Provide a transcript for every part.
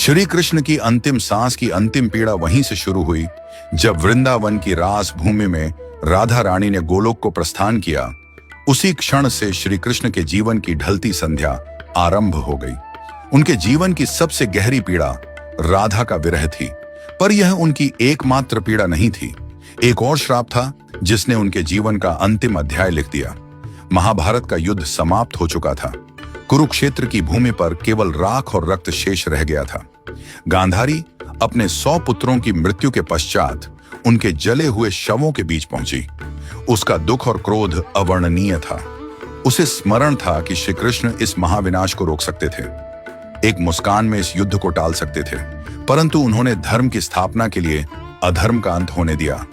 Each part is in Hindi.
श्री कृष्ण की अंतिम सांस की अंतिम पीड़ा वहीं से शुरू हुई जब वृंदावन की रास भूमि में राधा रानी ने गोलोक को प्रस्थान किया। उसी क्षण से श्री कृष्ण के जीवन की ढलती संध्या आरंभ हो गई। उनके जीवन की सबसे गहरी पीड़ा राधा का विरह थी, पर यह उनकी एकमात्र पीड़ा नहीं थी। एक और श्राप था जिसने उनके जीवन का अंतिम अध्याय लिख दिया। महाभारत का युद्ध समाप्त हो चुका था। कुरुक्षेत्र की भूमि पर केवल राख और रक्त शेष रह गया था। गांधारी अपने 100 पुत्रों की मृत्यु के पश्चात उनके जले हुए शवों के बीच पहुंची। उसका दुख और क्रोध अवर्णनीय था। उसे स्मरण था कि श्री कृष्ण इस महाविनाश को रोक सकते थे, एक मुस्कान में इस युद्ध को टाल सकते थे, परंतु उन्होंने धर्म की स्थापना के लिए अधर्म का अंत होने दिया,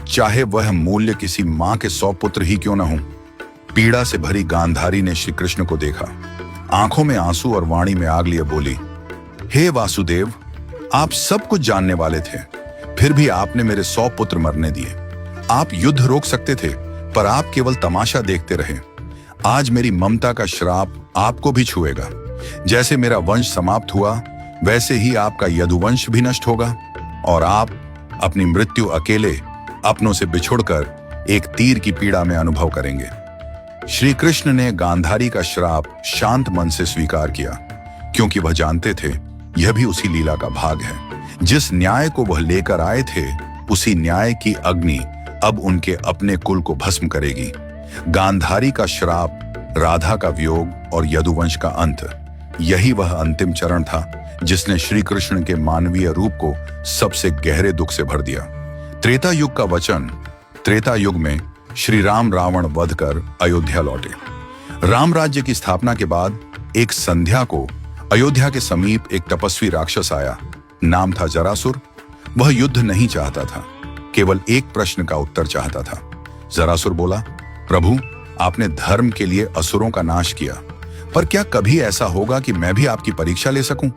चाहे वह मूल्य किसी मां के 100 पुत्र ही क्यों न हो। पीड़ा से भरी गांधारी ने श्री कृष्ण को देखा, आंखों में आंसू और वाणी में आग लिए बोली, हे वासुदेव, आप सब कुछ जानने वाले थे, फिर भी आपने मेरे 100 पुत्र मरने दिए। आप युद्ध रोक सकते थे, पर आप केवल तमाशा देखते रहे। आज मेरी ममता का श्राप आपको भी छुएगा। जैसे मेरा वंश समाप्त हुआ, वैसे ही आपका यदुवंश भी नष्ट होगा और आप अपनी मृत्यु अकेले अपनों से बिछुड़कर एक तीर की पीड़ा में अनुभव करेंगे। श्री कृष्ण ने गांधारी का श्राप शांत मन से स्वीकार किया, क्योंकि वह जानते थे यह भी उसी लीला का भाग है। जिस न्याय को वह लेकर आए थे, उसी न्याय की अग्नि अब उनके अपने कुल को भस्म करेगी। गांधारी का श्राप, राधा का वियोग और यदुवंश का अंत, यही वह अंतिम चरण था जिसने श्री कृष्ण के मानवीय रूप को सबसे गहरे दुख से भर दिया। त्रेता युग का वचन। त्रेता युग में श्री राम रावण वध कर अयोध्या लौटे। राम राज्य की स्थापना के बाद एक संध्या को अयोध्या के समीप एक तपस्वी राक्षस आया। नाम था जरासुर। वह युद्ध नहीं चाहता था, केवल एक प्रश्न का उत्तर चाहता था। जरासुर बोला, प्रभु, आपने धर्म के लिए असुरों का नाश किया, पर क्या कभी ऐसा होगा कि मैं भी आपकी परीक्षा ले सकूं?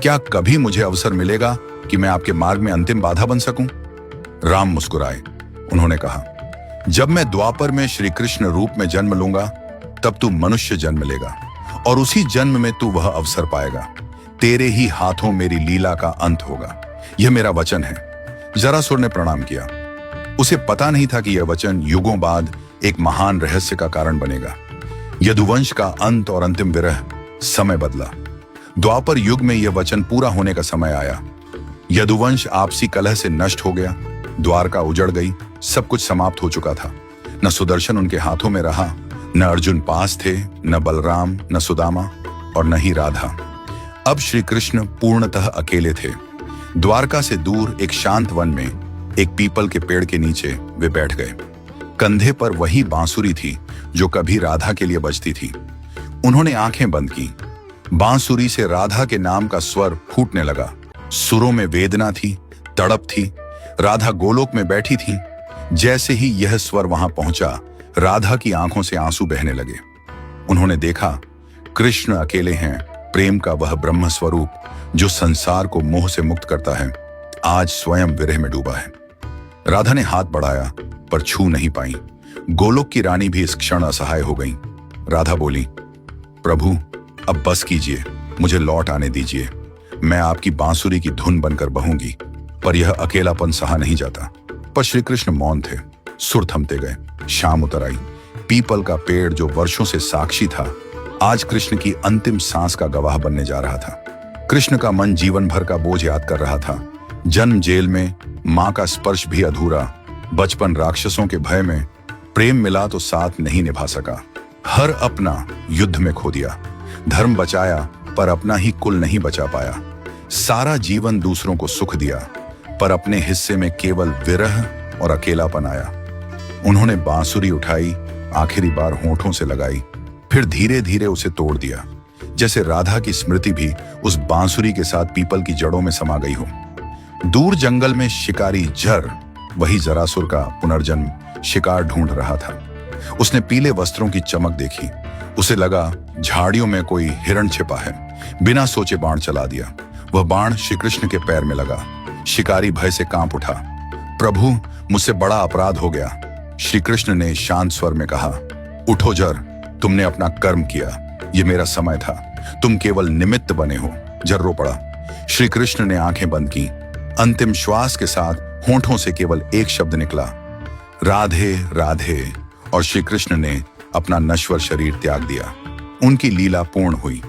क्या कभी मुझे अवसर मिलेगा कि मैं आपके मार्ग में अंतिम बाधा बन सकूं? राम मुस्कुराए। उन्होंने कहा, जब मैं द्वापर में श्री कृष्ण रूप में जन्म लूंगा, तब तू मनुष्य जन्म लेगा और उसी जन्म में तू वह अवसर पाएगा। तेरे ही हाथों मेरी लीला का अंत होगा। यह मेरा वचन है। जरासुर ने प्रणाम किया। उसे पता नहीं था कि यह वचन युगों बाद एक महान रहस्य का कारण बनेगा। यदुवंश का अंत और अंतिम विरह। समय बदला। द्वापर युग में यह वचन पूरा होने का समय आया। यदुवंश आपसी कलह से नष्ट हो गया। द्वारका उजड़ गई। सब कुछ समाप्त हो चुका था। न सुदर्शन उनके हाथों में रहा, न अर्जुन पास थे, न बलराम, न सुदामा और न ही राधा। अब श्री कृष्ण पूर्णतः अकेले थे। द्वारका से दूर एक शांत वन में एक पीपल के पेड़ के नीचे वे बैठ गए। कंधे पर वही बांसुरी थी जो कभी राधा के लिए बजती थी। उन्होंने आंखें बंद की। बांसुरी से राधा के नाम का स्वर फूटने लगा। सुरों में वेदना थी, तड़प थी। राधा गोलोक में बैठी थी। जैसे ही यह स्वर वहां पहुंचा, राधा की आंखों से आंसू बहने लगे। उन्होंने देखा, कृष्ण अकेले हैं। प्रेम का वह ब्रह्म स्वरूप जो संसार को मोह से मुक्त करता है, आज स्वयं विरह में डूबा है। राधा ने हाथ बढ़ाया, पर छू नहीं पाई। गोलोक की रानी भी इस क्षण असहाय हो गई। राधा बोली, प्रभु, अब बस कीजिए, मुझे लौट आने दीजिए। मैं आपकी बांसुरी की धुन बनकर बहूंगी। पर यह अकेलापन सहा नहीं जाता। पर श्री कृष्ण मौन थे। सुर थमते गए। शाम उतर आई। पीपल का पेड़ जो वर्षों से साक्षी था, आज कृष्ण की अंतिम सांस का गवाह बनने जा रहा था। कृष्ण का मन जीवन भर का बोझ याद कर रहा था। जन्म जेल में, मां का स्पर्श भी अधूरा, बचपन राक्षसों के भय में, प्रेम मिला तो साथ नहीं निभा सका। हर अपना युद्ध में खो दिया। धर्म बचाया, पर अपना ही कुल नहीं बचा पाया। सारा जीवन दूसरों को सुख दिया, पर अपने हिस्से में केवल विरह और अकेलापन आया। उन्होंने बांसुरी उठाई, आखिरी बार होंठों से लगाई, फिर धीरे धीरे उसे तोड़ दिया, जैसे राधा की स्मृति भी उस बांसुरी के साथ पीपल की जड़ों में समा गई हो। दूर जंगल में शिकारी जर, वही जरासुर का पुनर्जन्म, शिकार ढूंढ रहा था। उसने पीले वस्त्रों की चमक देखी। उसे लगा झाड़ियों में कोई हिरण छिपा है। बिना सोचे बाण चला दिया। वह बाण श्री कृष्ण के पैर में लगा। शिकारी भय से कांप उठा। प्रभु, मुझसे बड़ा अपराध हो गया। श्री कृष्ण ने शांत स्वर में कहा, उठो जर, तुमने अपना कर्म किया। ये मेरा समय था, तुम केवल निमित्त बने हो। जर रो पड़ा। श्री कृष्ण ने आंखें बंद की। अंतिम श्वास के साथ होंठों से केवल एक शब्द निकला, राधे राधे, और श्री कृष्ण ने अपना नश्वर शरीर त्याग दिया। उनकी लीला पूर्ण हुई।